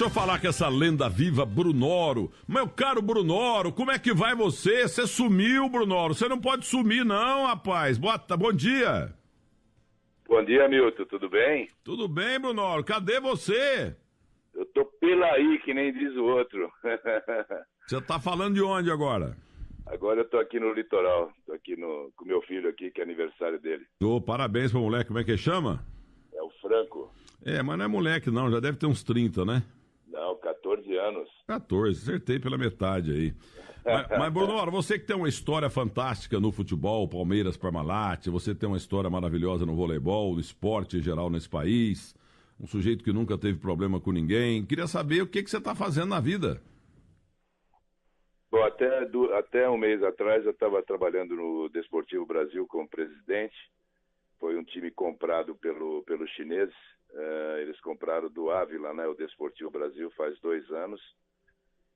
Deixa eu falar com essa lenda viva, Brunoro. Meu caro Brunoro, como é que vai você? Você sumiu, Brunoro. Você não pode sumir não, rapaz. Bom dia. Bom dia, Milton. Tudo bem? Tudo bem, Brunoro. Cadê você? Eu tô pela aí, que nem diz o outro. Você tá falando de onde agora? Agora eu tô aqui no litoral. Tô aqui com meu filho aqui, que é aniversário dele. Parabéns pro moleque. Como é que chama? É o Franco. Mas não é moleque não. Já deve ter uns 30, né? Não, 14 anos. 14, acertei pela metade aí. Mas Brunoro, você que tem uma história fantástica no futebol, Palmeiras, Parmalat, você tem uma história maravilhosa no voleibol, no esporte em geral nesse país, um sujeito que nunca teve problema com ninguém. Queria saber o que você está fazendo na vida. Bom, até um mês atrás eu estava trabalhando no Desportivo Brasil como presidente. Foi um time comprado pelos chineses. Eles compraram do Ávila, né, o Desportivo Brasil, faz 2 anos.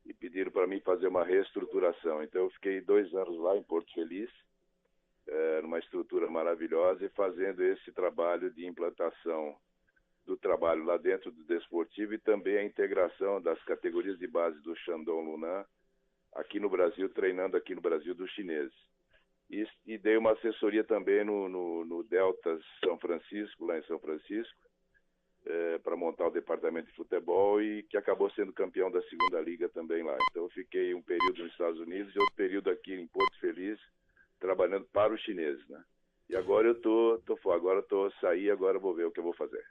E pediram para mim fazer uma reestruturação. Então eu fiquei 2 anos lá em Porto Feliz, numa estrutura maravilhosa, e fazendo esse trabalho de implantação do trabalho lá dentro do Desportivo e também a integração das categorias de base do Shandong Luneng aqui no Brasil, treinando aqui no Brasil dos chineses. E dei uma assessoria também no Delta São Francisco, lá em São Francisco, para montar o departamento de futebol, e que acabou sendo campeão da 2ª Liga também lá. Então eu fiquei um período nos Estados Unidos e outro período aqui em Porto Feliz, trabalhando para os chineses, né? E agora eu tô fora, agora vou ver o que eu vou fazer.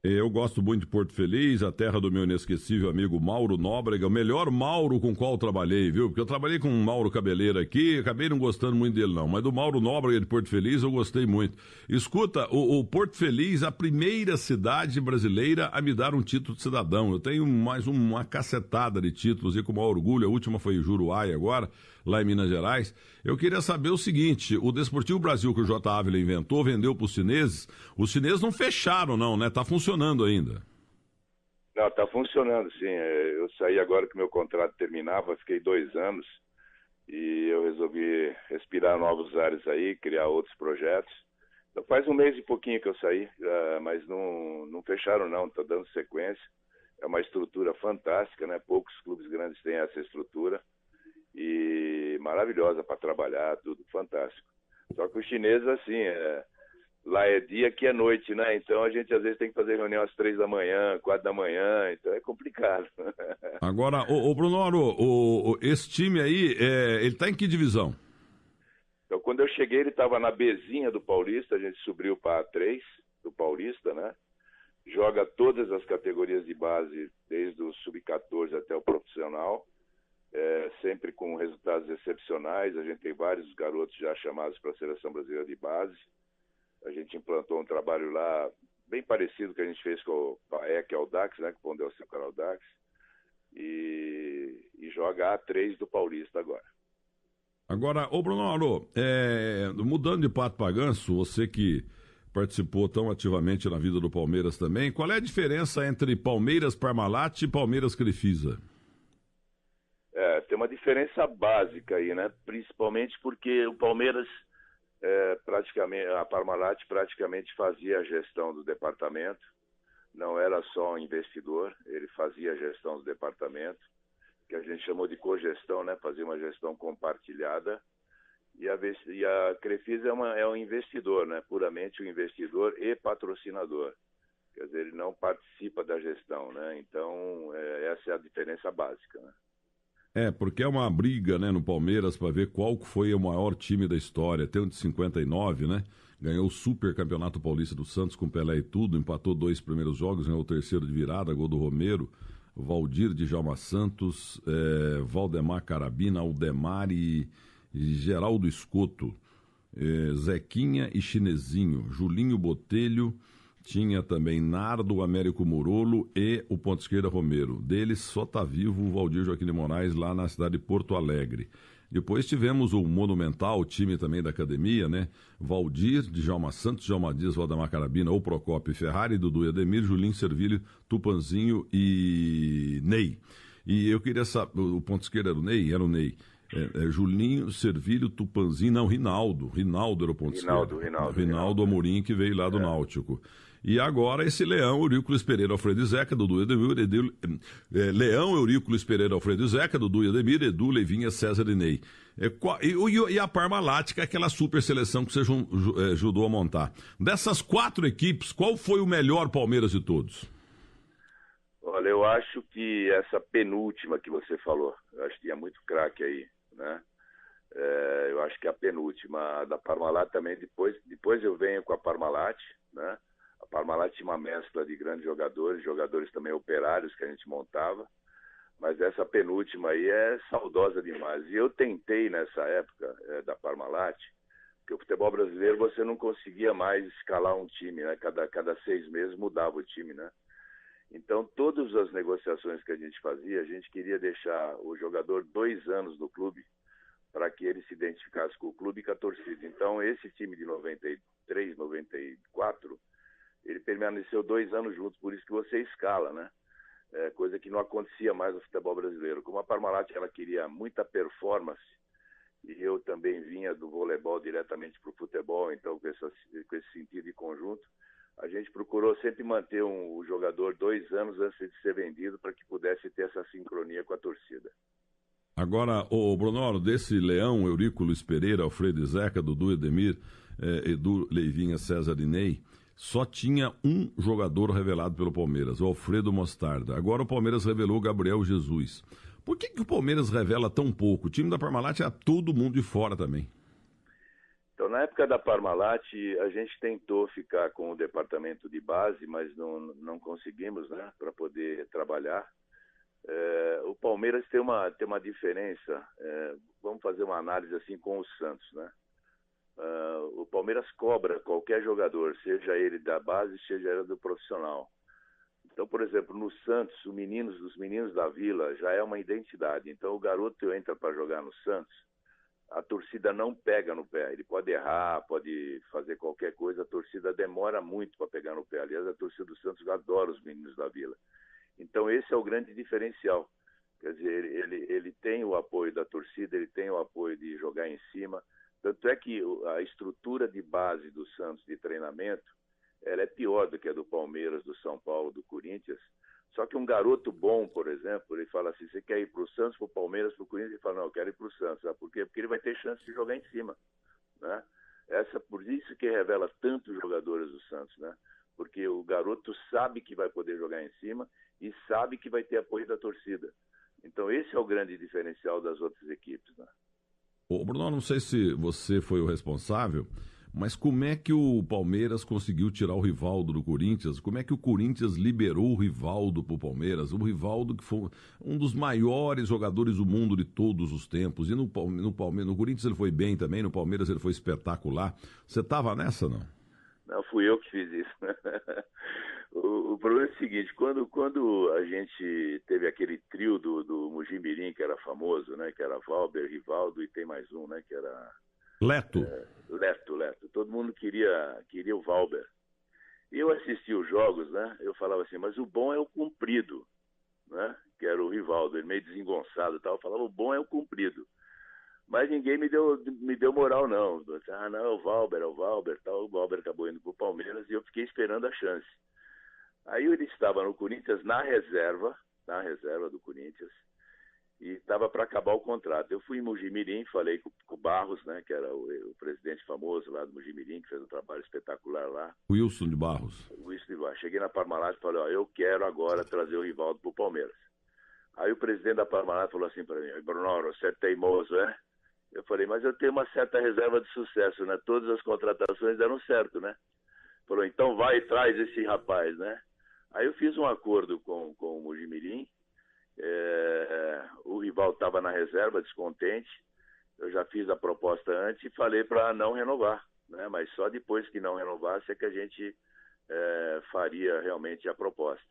Eu gosto muito de Porto Feliz, a terra do meu inesquecível amigo Mauro Nóbrega, o melhor Mauro com o qual eu trabalhei, viu? Porque eu trabalhei com o Mauro Cabeleira aqui, acabei não gostando muito dele não, mas do Mauro Nóbrega de Porto Feliz eu gostei muito. Escuta, o Porto Feliz, a primeira cidade brasileira a me dar um título de cidadão. Eu tenho mais uma cacetada de títulos e com o maior orgulho, a última foi em Juruá agora, lá em Minas Gerais. Eu queria saber o seguinte, o Desportivo Brasil que o J. Ávila inventou, vendeu para os chineses não fecharam não, né? Tá funcionando ainda. Não, tá funcionando, sim. Eu saí agora que meu contrato terminava, fiquei 2 anos e eu resolvi respirar novos ares aí, criar outros projetos. Então faz 1 mês e pouquinho que eu saí, mas não fecharam não, tá dando sequência. É uma estrutura fantástica, né? Poucos clubes grandes têm essa estrutura e maravilhosa para trabalhar, tudo fantástico. Só que os chineses, assim, lá é dia, aqui é noite, né? Então a gente às vezes tem que fazer reunião às 3 da manhã, 4 da manhã, então é complicado. Agora, ô Brunoro, esse time aí, ele tá em que divisão? Então quando eu cheguei ele estava na Bzinha do Paulista, a gente subiu para A3 do Paulista, né? Joga todas as categorias de base, desde o sub-14 até o profissional. Sempre com resultados excepcionais. A gente tem vários garotos já chamados para a Seleção Brasileira de Base. A gente implantou um trabalho lá bem parecido com que a gente fez com o PAEC Audax, né, com o Pão de Açúcar Audax, e joga A3 do Paulista agora. Agora, ô Brunoro, mudando de pato para ganso, você que participou tão ativamente na vida do Palmeiras também, qual é a diferença entre Palmeiras Parmalat e Palmeiras Crefisa? Tem uma diferença básica aí, né? Principalmente porque o Palmeiras, a Parmalat praticamente fazia a gestão do departamento, não era só um investidor, ele fazia a gestão do departamento, que a gente chamou de cogestão, né? Fazia uma gestão compartilhada, e a Crefisa é um investidor, né? Puramente um investidor e patrocinador. Quer dizer, ele não participa da gestão, né? Então, essa é a diferença básica, né? Porque é uma briga, né, no Palmeiras para ver qual foi o maior time da história. Tem um de 59, né? Ganhou o Super Campeonato Paulista do Santos com Pelé e tudo, empatou 2 primeiros jogos, ganhou o 3º de virada, gol do Romero, Valdir de Djalma Santos, Valdemar Carabina, Aldemar e Geraldo Escoto, Zequinha e Chinesinho, Julinho Botelho. Tinha também Nardo, Américo Murolo e o ponta esquerda Romero. Deles só está vivo o Valdir Joaquim de Moraes lá na cidade de Porto Alegre. Depois tivemos o Monumental, o time também da academia, né? Valdir, Djalma Santos, Djalma Dias, Valdemar Carabina, ou Procópio Ferrari, Dudu e Ademir, Julinho Servilho, Tupanzinho e Ney. E eu queria saber, o ponta esquerda era o Ney? Era o Ney. Julinho, Servilho, Tupanzinho, não, Rinaldo era o ponto esquerdo. Rinaldo Amorim, que veio lá do Náutico. E agora esse Leão, Eurículo Pereira, Alfredo Zeca, Dudu e Edemir, Leão, Eurículo Pereira, Alfredo Zeca, Dudu e Edemir, Edu, Leivinha, César e Ney. E a Parmalat, que é aquela super seleção que você ajudou a montar. Dessas 4 equipes, qual foi o melhor Palmeiras de todos? Olha, eu acho que essa penúltima que você falou, eu acho que é muito craque aí, né? Eu acho que a penúltima da Parmalat também, depois eu venho com a Parmalat, né? A Parmalat tinha uma mescla de grandes jogadores também operários que a gente montava, mas essa penúltima aí é saudosa demais. E eu tentei nessa época da Parmalat, porque o futebol brasileiro você não conseguia mais escalar um time, né? Cada 6 meses mudava o time, né? Então, todas as negociações que a gente fazia, a gente queria deixar o jogador 2 anos no clube para que ele se identificasse com o clube e com a torcida. Então, esse time de 93, 94, ele permaneceu 2 anos juntos, por isso que você escala, né? Coisa que não acontecia mais no futebol brasileiro. Como a Parmalat ela queria muita performance, e eu também vinha do voleibol diretamente para o futebol, então com esse sentido de conjunto, a gente procurou sempre manter o jogador 2 anos antes de ser vendido para que pudesse ter essa sincronia com a torcida. Agora, o Brunoro, desse Leão, Eurículo Pereira, Alfredo Zeca, Dudu Edemir, Edu, Leivinha, César e Ney, só tinha um jogador revelado pelo Palmeiras, o Alfredo Mostarda. Agora o Palmeiras revelou o Gabriel Jesus. Por que o Palmeiras revela tão pouco? O time da Parmalat é todo mundo de fora também. Então, na época da Parmalat, a gente tentou ficar com o departamento de base, mas não conseguimos, né, para poder trabalhar. O Palmeiras tem uma diferença. Vamos fazer uma análise assim com o Santos, né? O Palmeiras cobra qualquer jogador, seja ele da base, seja ele do profissional. Então, por exemplo, no Santos, os meninos da Vila já é uma identidade. Então, o garoto entra para jogar no Santos, a torcida não pega no pé. Ele pode errar, pode fazer qualquer coisa, a torcida demora muito para pegar no pé. Aliás, a torcida do Santos adora os meninos da Vila. Então, esse é o grande diferencial. Quer dizer, ele tem o apoio da torcida, ele tem o apoio de jogar em cima. Tanto é que a estrutura de base do Santos de treinamento, ela é pior do que a do Palmeiras, do São Paulo, do Corinthians. Só que um garoto bom, por exemplo, ele fala assim, você quer ir para o Santos, para o Palmeiras, para o Corinthians? Ele fala, não, eu quero ir para o Santos. Sabe por quê? Porque ele vai ter chance de jogar em cima, né? Por isso que revela tantos jogadores do Santos, né? Porque o garoto sabe que vai poder jogar em cima e sabe que vai ter apoio da torcida. Então esse é o grande diferencial das outras equipes, né? Ô, Bruno, não sei se você foi o responsável, mas como é que o Palmeiras conseguiu tirar o Rivaldo do Corinthians? Como é que o Corinthians liberou o Rivaldo para o Palmeiras? O Rivaldo que foi um dos maiores jogadores do mundo de todos os tempos. E no Corinthians ele foi bem também, no Palmeiras ele foi espetacular. Você estava nessa, não? Não, fui eu que fiz isso. O problema é o seguinte, quando a gente teve aquele trio do Mujimirim, que era famoso, né? Que era Valber, Rivaldo e tem mais um, né? Que era... Leto. Leto. Todo mundo queria o Valber. E eu assistia os jogos, né? Eu falava assim, mas o bom é o comprido, né? Que era o Rivaldo, ele meio desengonçado e tal. Eu falava, o bom é o comprido. Mas ninguém me deu moral, não. Ah, não, é o Valber, tal. O Valber acabou indo pro Palmeiras e eu fiquei esperando a chance. Aí ele estava no Corinthians na reserva do Corinthians, e estava para acabar o contrato. Eu fui em Mujimirim, falei com o Barros, né, que era o presidente famoso lá do Mujimirim, que fez um trabalho espetacular lá. Wilson de Barros. Cheguei na Parmalat e falei, ó, eu quero agora trazer o Rivaldo pro Palmeiras. Aí o presidente da Parmalat falou assim para mim, Bruno, você é teimoso, é? Eu falei, mas eu tenho uma certa reserva de sucesso, né? Todas as contratações deram certo, né? Falou, então vai e traz esse rapaz, né? Aí eu fiz um acordo com o Mujimirim. O Rivaldo estava na reserva, descontente. Eu já fiz a proposta antes e falei para não renovar, né? Mas só depois que não renovasse é que a gente faria realmente a proposta.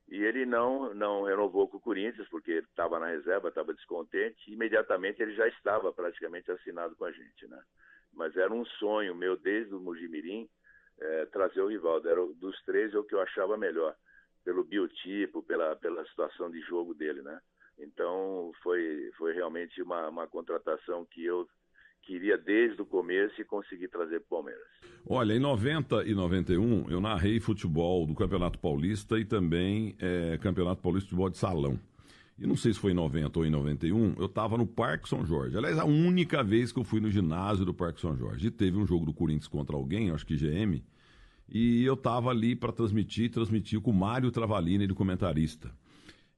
E ele não renovou com o Corinthians, porque ele estava na reserva, estava descontente. Imediatamente ele já estava praticamente assinado com a gente, né? Mas era um sonho meu desde o Mujimirim trazer o Rivaldo. Era dos 3 o que eu achava melhor, pelo biotipo, pela situação de jogo dele, né? Então foi realmente uma contratação que eu queria desde o começo e consegui trazer para o Palmeiras. Olha, em 90 e 91 eu narrei futebol do Campeonato Paulista e também Campeonato Paulista de Futebol de Salão. E não sei se foi em 90 ou em 91, eu estava no Parque São Jorge. Aliás, a única vez que eu fui no ginásio do Parque São Jorge. E teve um jogo do Corinthians contra alguém, acho que GM, e eu estava ali para transmitir com o Mário Travalini, de comentarista.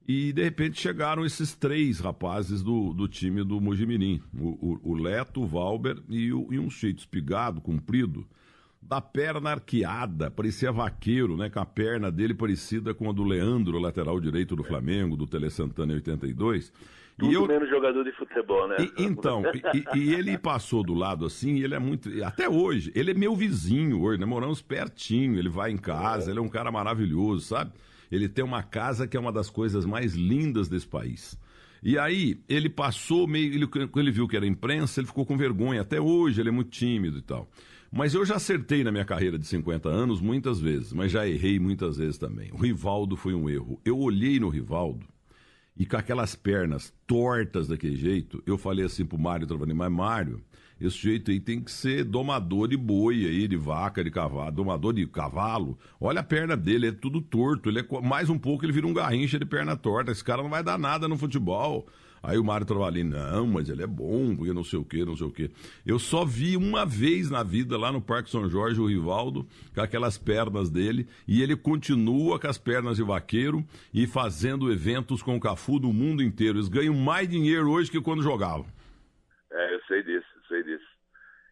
E, de repente, chegaram esses 3 rapazes do time do Mojimirim. O Leto, o Valber e um cheio espigado, comprido, da perna arqueada, parecia vaqueiro, né? Com a perna dele parecida com a do Leandro, lateral direito do Flamengo, do Tele Santana em 82. Tudo menos jogador de futebol, né? E ele passou do lado assim, e ele é muito... Até hoje, ele é meu vizinho hoje, né? Moramos pertinho, ele vai em casa, ele é um cara maravilhoso, sabe? Ele tem uma casa que é uma das coisas mais lindas desse país. E aí, ele passou meio... Quando ele viu que era imprensa, ele ficou com vergonha. Até hoje, ele é muito tímido e tal. Mas eu já acertei na minha carreira de 50 anos muitas vezes, mas já errei muitas vezes também. O Rivaldo foi um erro. Eu olhei no Rivaldo e com aquelas pernas tortas daquele jeito, eu falei assim pro Mário Travalini, mas Mário, esse jeito aí tem que ser domador de boi aí, de vaca, de cavalo, domador de cavalo. Olha a perna dele, é tudo torto. Ele é mais um pouco, ele vira um garrincha de perna torta. Esse cara não vai dar nada no futebol. Aí o Mário Travalini, não, mas ele é bom, porque não sei o quê, não sei o quê. Eu só vi uma vez na vida, lá no Parque São Jorge, o Rivaldo, com aquelas pernas dele, e ele continua com as pernas de vaqueiro e fazendo eventos com o Cafu do mundo inteiro. Eles ganham mais dinheiro hoje que quando jogavam. Eu sei disso.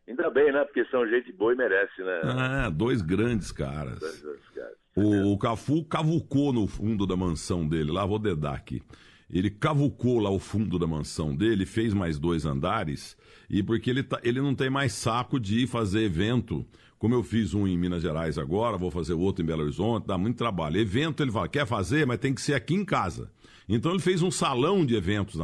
Ainda bem, né? Porque são gente boa e merece, né? 2 grandes caras. O Cafu cavucou no fundo da mansão dele, lá vou dedar aqui. Ele cavucou lá o fundo da mansão dele, fez mais 2 andares, e porque ele não tem mais saco de ir fazer evento, como eu fiz um em Minas Gerais agora, vou fazer outro em Belo Horizonte, dá muito trabalho. Evento ele fala, quer fazer, mas tem que ser aqui em casa. Então ele fez um salão de eventos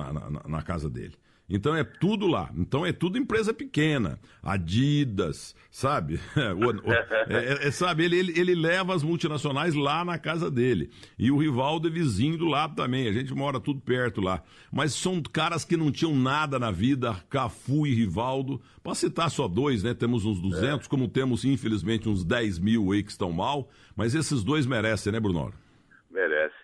na casa dele. Então é tudo lá. Então é tudo empresa pequena. Adidas, sabe? Sabe, ele leva as multinacionais lá na casa dele. E o Rivaldo é vizinho do lado também. A gente mora tudo perto lá. Mas são caras que não tinham nada na vida, Cafu e Rivaldo. Para citar só 2, né? Temos uns 200, como temos, infelizmente, uns 10 mil aí que estão mal. Mas esses 2 merecem, né, Bruno? Merece.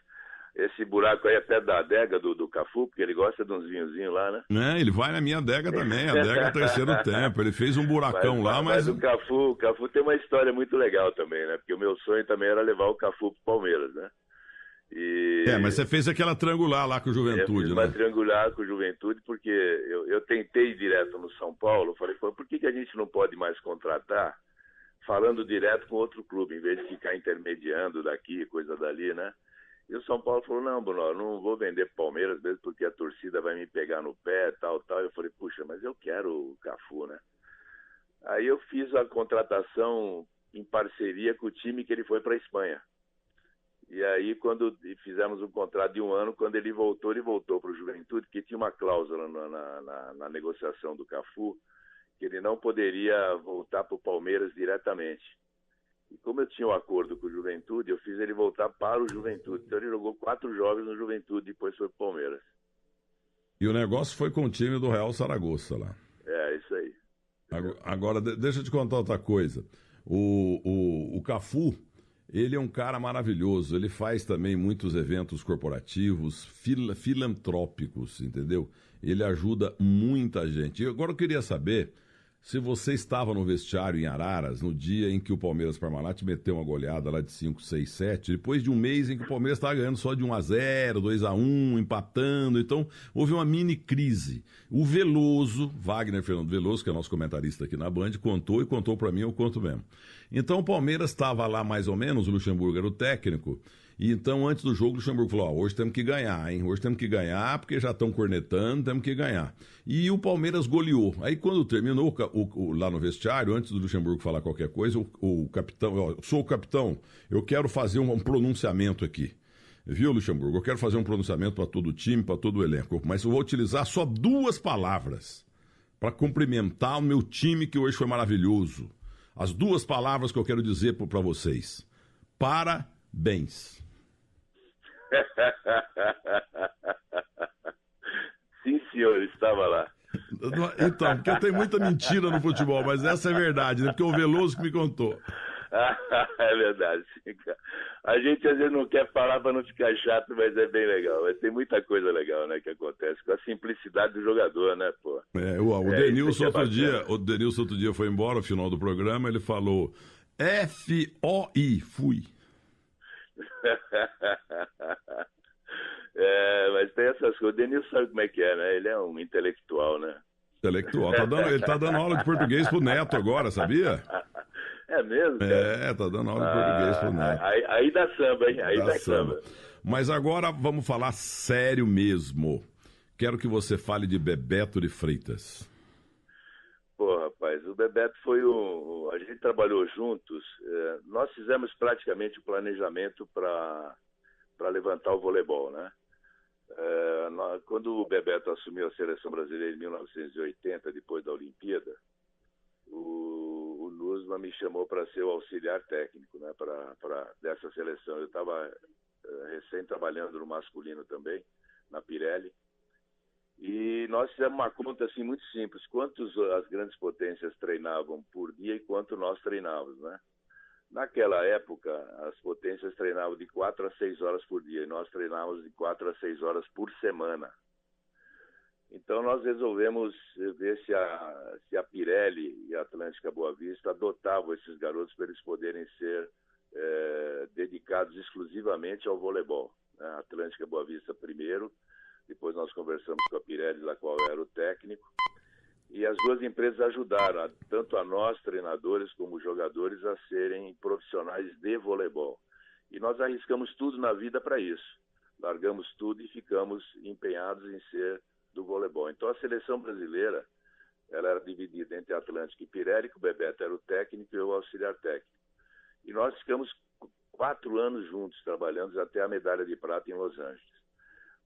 Esse buraco aí é perto da adega do Cafu, porque ele gosta de uns vinhozinhos lá, né? Ele vai na minha adega também, a adega é terceiro tempo. Ele fez um buracão mas o Cafu tem uma história muito legal também, né? Porque o meu sonho também era levar o Cafu pro Palmeiras, né? Mas você fez aquela triangular lá com o Juventude, né? Uma triangular com o Juventude, porque eu tentei ir direto no São Paulo, falei, por que a gente não pode mais contratar falando direto com outro clube, em vez de ficar intermediando daqui, coisa dali, né? E o São Paulo falou, não, Bruno, não vou vender pro Palmeiras, mesmo porque a torcida vai me pegar no pé, tal. Eu falei, puxa, mas eu quero o Cafu, né? Aí eu fiz a contratação em parceria com o time que ele foi para a Espanha. E aí, quando fizemos um contrato de 1 ano, quando ele voltou para o Juventude, que tinha uma cláusula na negociação do Cafu, que ele não poderia voltar para o Palmeiras diretamente. E como eu tinha um acordo com o Juventude, eu fiz ele voltar para o Juventude. Então ele jogou 4 jogos no Juventude, depois foi para o Palmeiras. E o negócio foi com o time do Real Saragoça lá. Isso aí. Agora, deixa eu te contar outra coisa. O Cafu, ele é um cara maravilhoso. Ele faz também muitos eventos corporativos, filantrópicos, entendeu? Ele ajuda muita gente. E agora eu queria saber se você estava no vestiário em Araras no dia em que o Palmeiras Parmalat meteu uma goleada lá de 5, 6, 7, depois de um mês em que o Palmeiras estava ganhando só de 1-0, 2-1, empatando. Então, houve uma mini crise. O Veloso, Fernando Veloso, que é nosso comentarista aqui na Band, contou para mim, eu conto mesmo. Então, o Palmeiras estava lá mais ou menos, o Luxemburgo era o técnico, e então, antes do jogo, o Luxemburgo falou, hoje temos que ganhar, hein? Hoje temos que ganhar, porque já estão cornetando, temos que ganhar. E o Palmeiras goleou. Aí, quando terminou lá no vestiário, antes do Luxemburgo falar qualquer coisa, o capitão, eu sou o capitão, eu quero fazer um pronunciamento aqui. Viu, Luxemburgo? Eu quero fazer um pronunciamento para todo o time, para todo o elenco, mas eu vou utilizar só 2 palavras para cumprimentar o meu time, que hoje foi maravilhoso. As 2 palavras que eu quero dizer para vocês. Parabéns. Sim, senhor, estava lá. Então, porque tem muita mentira no futebol, mas essa é verdade, né? Porque o Veloso que me contou. É verdade, sim, cara. A gente às vezes não quer falar para não ficar chato, mas é bem legal. Tem muita coisa legal, né, que acontece com a simplicidade do jogador, né, pô? O Denilson outro dia foi embora no final do programa, ele falou FOI, fui. Mas tem essas coisas. O Denilson sabe como é que é, né? Ele é um intelectual, né? Intelectual. Ele tá dando aula de português pro Neto agora, sabia? É mesmo, cara? Tá dando aula de português pro Neto. Aí dá samba, hein? Aí dá samba. Mas agora vamos falar sério mesmo. Quero que você fale de Bebeto de Freitas. Pô, rapaz, o Bebeto foi a gente trabalhou juntos. Nós fizemos praticamente o planejamento para levantar o voleibol, né? Quando o Bebeto assumiu a seleção brasileira em 1980, depois da Olimpíada, o Nusma me chamou para ser o auxiliar técnico, né, dessa seleção. Eu estava recém trabalhando no masculino também, na Pirelli, e nós fizemos uma conta assim muito simples: quantos as grandes potências treinavam por dia e quanto nós treinávamos, né? Naquela época, as potências treinavam de 4 a 6 horas por dia e nós treinávamos de 4 a 6 horas por semana. Então nós resolvemos ver se a Pirelli e a Atlântica Boa Vista adotavam esses garotos para eles poderem ser dedicados exclusivamente ao voleibol, né? A Atlântica Boa Vista primeiro, depois nós conversamos com a Pirelli, da qual eu era o técnico, e as duas empresas ajudaram, tanto a nós, treinadores, como jogadores, a serem profissionais de voleibol. E nós arriscamos tudo na vida para isso. Largamos tudo e ficamos empenhados em ser do voleibol. Então a seleção brasileira, ela era dividida entre Atlântica e Pirelli, que o Bebeto era o técnico e eu o auxiliar técnico. E nós ficamos 4 anos juntos, trabalhando até a medalha de prata em Los Angeles.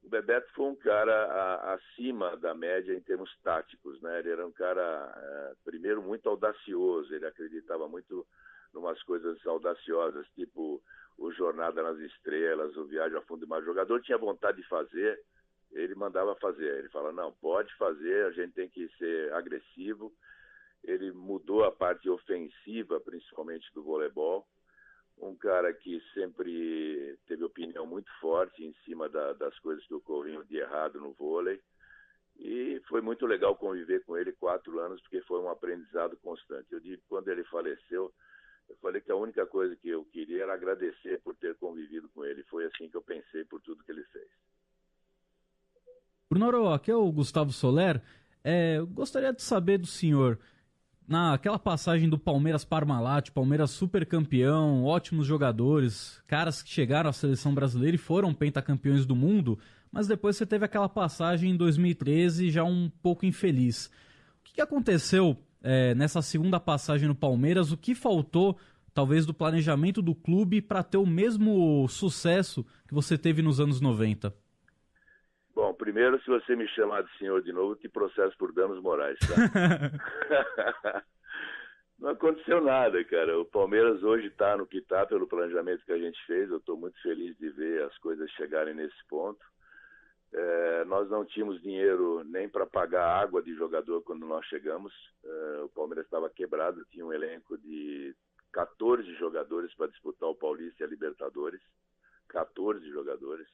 O Bebeto foi um cara acima da média em termos táticos, né? Ele era um cara, primeiro, muito audacioso. Ele acreditava muito em umas coisas audaciosas, tipo o Jornada nas Estrelas, o Viagem ao Fundo do Mar. O jogador tinha vontade de fazer, ele mandava fazer. Ele falava, não, pode fazer, a gente tem que ser agressivo. Ele mudou a parte ofensiva, principalmente do voleibol. Um cara que sempre teve opinião muito forte em cima das coisas que ocorriam de errado no vôlei. E foi muito legal conviver com ele 4 anos, porque foi um aprendizado constante. Eu digo, quando ele faleceu, eu falei que a única coisa que eu queria era agradecer por ter convivido com ele. Foi assim que eu pensei por tudo que ele fez. Bruno, aqui é o Gustavo Soler. Eu gostaria de saber do senhor, naquela passagem do Palmeiras Parmalat, Palmeiras super campeão, ótimos jogadores, caras que chegaram à seleção brasileira e foram pentacampeões do mundo, mas depois você teve aquela passagem em 2013 já um pouco infeliz. O que aconteceu nessa segunda passagem no Palmeiras? O que faltou, talvez, do planejamento do clube para ter o mesmo sucesso que você teve nos anos 90? Bom, primeiro, se você me chamar de senhor de novo, eu te processo por danos morais, tá? Não aconteceu nada, cara. O Palmeiras hoje está no que está pelo planejamento que a gente fez. Eu estou muito feliz de ver as coisas chegarem nesse ponto. Nós não tínhamos dinheiro nem para pagar água de jogador quando nós chegamos. O Palmeiras estava quebrado, tinha um elenco de 14 jogadores para disputar o Paulista e a Libertadores. 14 jogadores.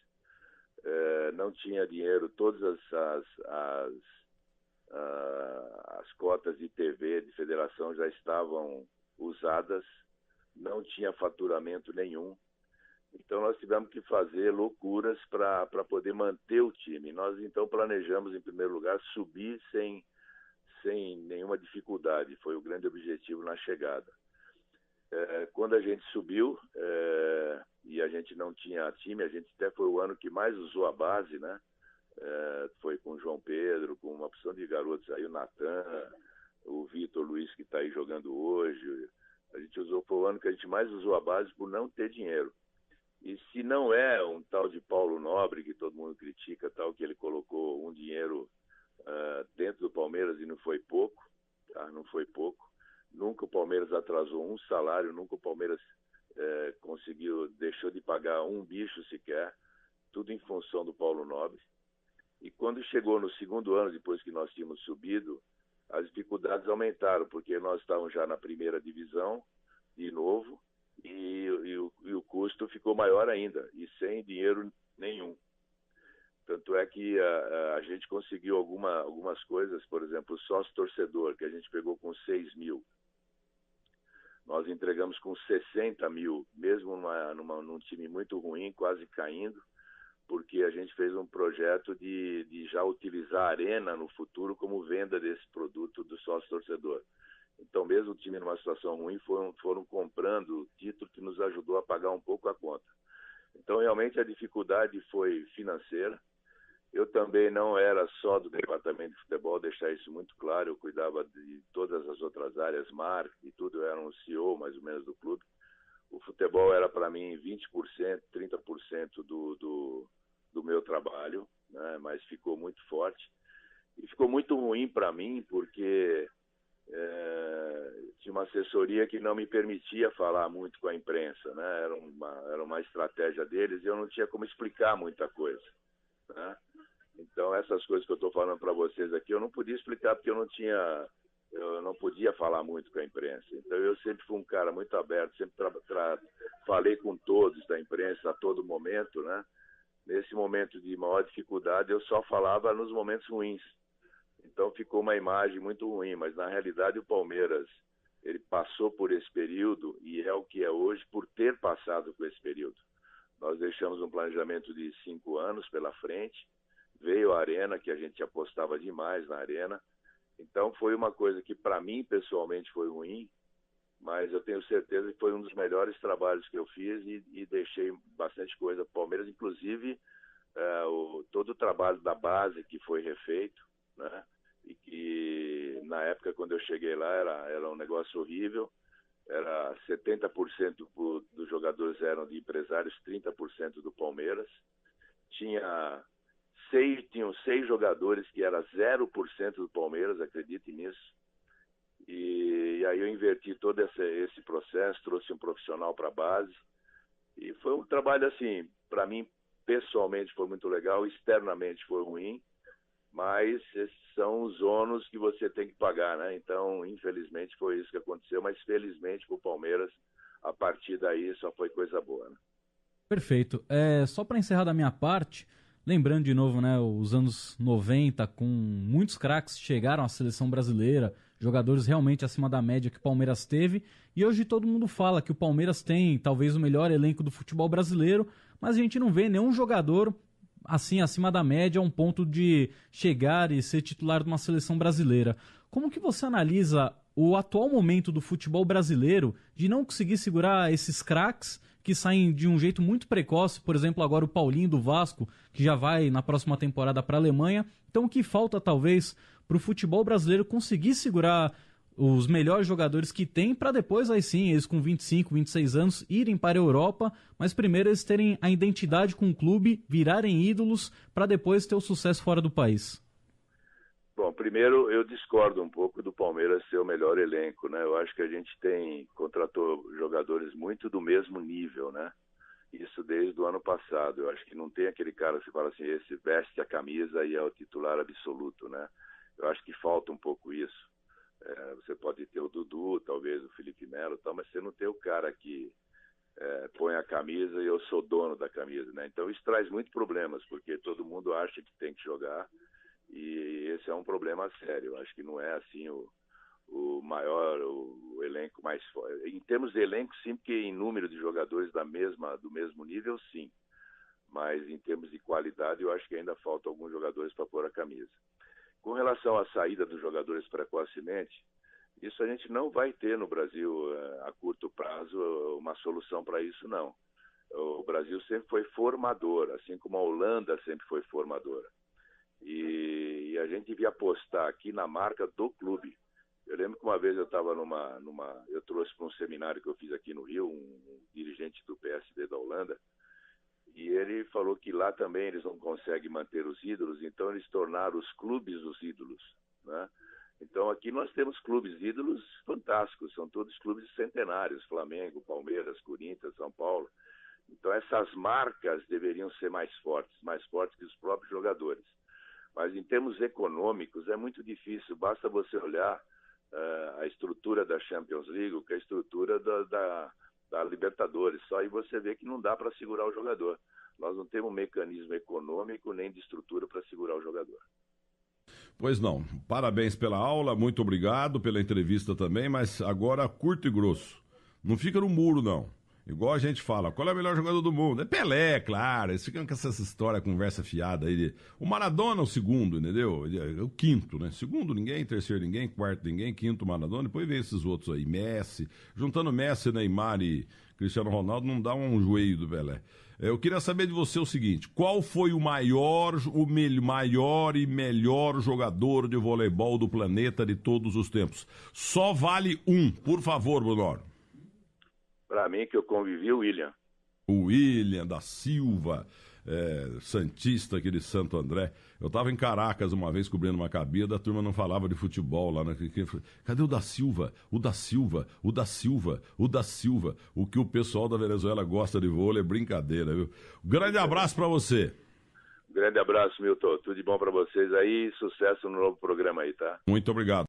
Não tinha dinheiro, todas as cotas de TV de federação já estavam usadas, não tinha faturamento nenhum. Então nós tivemos que fazer loucuras para poder manter o time. Nós então planejamos, em primeiro lugar, subir sem nenhuma dificuldade. Foi o grande objetivo na chegada. Quando a gente subiu e a gente não tinha time, a gente até foi o ano que mais usou a base, né? Foi com o João Pedro, com uma opção de garotos aí, o Natan, o Vitor Luiz, que está aí jogando hoje. A gente foi o ano que a gente mais usou a base por não ter dinheiro. E se não é um tal de Paulo Nobre, que todo mundo critica, tal, que ele colocou um dinheiro dentro do Palmeiras e não foi pouco, tá? Não foi pouco. Nunca o Palmeiras atrasou um salário, nunca o Palmeiras deixou de pagar um bicho sequer, tudo em função do Paulo Nobre. E quando chegou no segundo ano, depois que nós tínhamos subido, as dificuldades aumentaram, porque nós estávamos já na primeira divisão, de novo, e o custo ficou maior ainda, e sem dinheiro nenhum. Tanto é que a gente conseguiu algumas coisas, por exemplo, o sócio-torcedor, que a gente pegou com 6 mil. Nós entregamos com 60 mil, mesmo num time muito ruim, quase caindo, porque a gente fez um projeto de já utilizar a Arena no futuro como venda desse produto do sócio-torcedor. Então, mesmo o time numa situação ruim, foram comprando o título que nos ajudou a pagar um pouco a conta. Então, realmente, a dificuldade foi financeira. Eu também não era só do departamento de futebol, deixar isso muito claro, eu cuidava de todas as outras áreas, marketing e tudo, eu era um CEO mais ou menos do clube. O futebol era para mim 20%, 30% do meu trabalho, né? Mas ficou muito forte. E ficou muito ruim para mim, porque tinha uma assessoria que não me permitia falar muito com a imprensa, né? Era uma estratégia deles e eu não tinha como explicar muita coisa, né? Então, essas coisas que eu estou falando para vocês aqui, eu não podia explicar porque eu não podia falar muito com a imprensa. Então, eu sempre fui um cara muito aberto, sempre falei com todos da imprensa a todo momento, né? Nesse momento de maior dificuldade, eu só falava nos momentos ruins. Então, ficou uma imagem muito ruim, mas na realidade o Palmeiras, ele passou por esse período e é o que é hoje por ter passado por esse período. Nós deixamos um planejamento de 5 anos pela frente, veio a Arena, que a gente apostava demais na Arena. Então foi uma coisa que para mim pessoalmente foi ruim, mas eu tenho certeza que foi um dos melhores trabalhos que eu fiz e deixei bastante coisa para o Palmeiras, inclusive todo o trabalho da base que foi refeito, né? E que na época quando eu cheguei lá era um negócio horrível, era 70% dos jogadores eram de empresários, 30% do Palmeiras. Tinham 6 jogadores que era 0% do Palmeiras, acredite nisso. E aí eu inverti todo esse processo, trouxe um profissional para a base. E foi um trabalho assim, para mim, pessoalmente foi muito legal, externamente foi ruim, mas esses são os ônus que você tem que pagar, né? Então, infelizmente, foi isso que aconteceu, mas felizmente para o Palmeiras, a partir daí só foi coisa boa, né? Perfeito. Só para encerrar da minha parte, lembrando de novo, né, os anos 90, com muitos craques chegaram à seleção brasileira, jogadores realmente acima da média que o Palmeiras teve, e hoje todo mundo fala que o Palmeiras tem talvez o melhor elenco do futebol brasileiro, mas a gente não vê nenhum jogador assim acima da média a um ponto de chegar e ser titular de uma seleção brasileira. Como que você analisa o atual momento do futebol brasileiro de não conseguir segurar esses craques que saem de um jeito muito precoce, por exemplo, agora o Paulinho do Vasco, que já vai na próxima temporada para a Alemanha. Então o que falta talvez para o futebol brasileiro conseguir segurar os melhores jogadores que tem para depois, aí sim, eles com 25, 26 anos irem para a Europa, mas primeiro eles terem a identidade com o clube, virarem ídolos para depois ter o sucesso fora do país. Bom, primeiro eu discordo um pouco do Palmeiras ser o melhor elenco, né? Eu acho que a gente contratou jogadores muito do mesmo nível, né? Isso desde o ano passado. Eu acho que não tem aquele cara que você fala assim, esse veste a camisa e é o titular absoluto, né? Eu acho que falta um pouco isso. Você pode ter o Dudu, talvez o Felipe Melo, tal, mas você não tem o cara que põe a camisa e eu sou dono da camisa, né? Então isso traz muitos problemas, porque todo mundo acha que tem que jogar. E esse é um problema sério. Eu acho que não é assim o maior, o elenco mais forte. Em termos de elenco, sim, porque em número de jogadores do mesmo nível, sim. Mas em termos de qualidade, eu acho que ainda faltam alguns jogadores para pôr a camisa. Com relação à saída dos jogadores precocemente, isso a gente não vai ter no Brasil a curto prazo uma solução para isso, não. O Brasil sempre foi formador, assim como a Holanda sempre foi formadora. E a gente devia apostar aqui na marca do clube. Eu lembro que uma vez eu estava eu trouxe para um seminário que eu fiz aqui no Rio, um dirigente do PSD da Holanda, e ele falou que lá também eles não conseguem manter os ídolos, então eles tornaram os clubes os ídolos, né? Então aqui nós temos clubes ídolos fantásticos, são todos clubes centenários, Flamengo, Palmeiras, Corinthians, São Paulo. Então essas marcas deveriam ser mais fortes que os próprios jogadores. Mas em termos econômicos é muito difícil. Basta você olhar a estrutura da Champions League, que é a estrutura da Libertadores. Só aí você vê que não dá para segurar o jogador. Nós não temos um mecanismo econômico nem de estrutura para segurar o jogador. Pois não. Parabéns pela aula, muito obrigado pela entrevista também, mas agora curto e grosso. Não fica no muro, não. Igual a gente fala, qual é o melhor jogador do mundo? É Pelé, claro. Eles ficam com essa história, conversa fiada aí. O Maradona é o segundo, entendeu? É o quinto, né? Segundo ninguém, terceiro ninguém, quarto ninguém, quinto Maradona. Depois vem esses outros aí, Messi. Juntando Messi, Neymar e Cristiano Ronaldo, não dá um joelho do Pelé. Eu queria saber de você o seguinte, qual foi o maior e melhor jogador de voleibol do planeta de todos os tempos? Só vale um, por favor, Bonoro. Para mim, que eu convivi, o William. O William da Silva, santista aqui de Santo André. Eu estava em Caracas uma vez cobrindo uma cabida, a turma não falava de futebol lá. Cadê o da Silva? O da Silva, o da Silva, o da Silva. O que o pessoal da Venezuela gosta de vôlei é brincadeira, viu? Grande abraço para você. Grande abraço, Milton. Tudo de bom para vocês aí. Sucesso no novo programa aí, tá? Muito obrigado.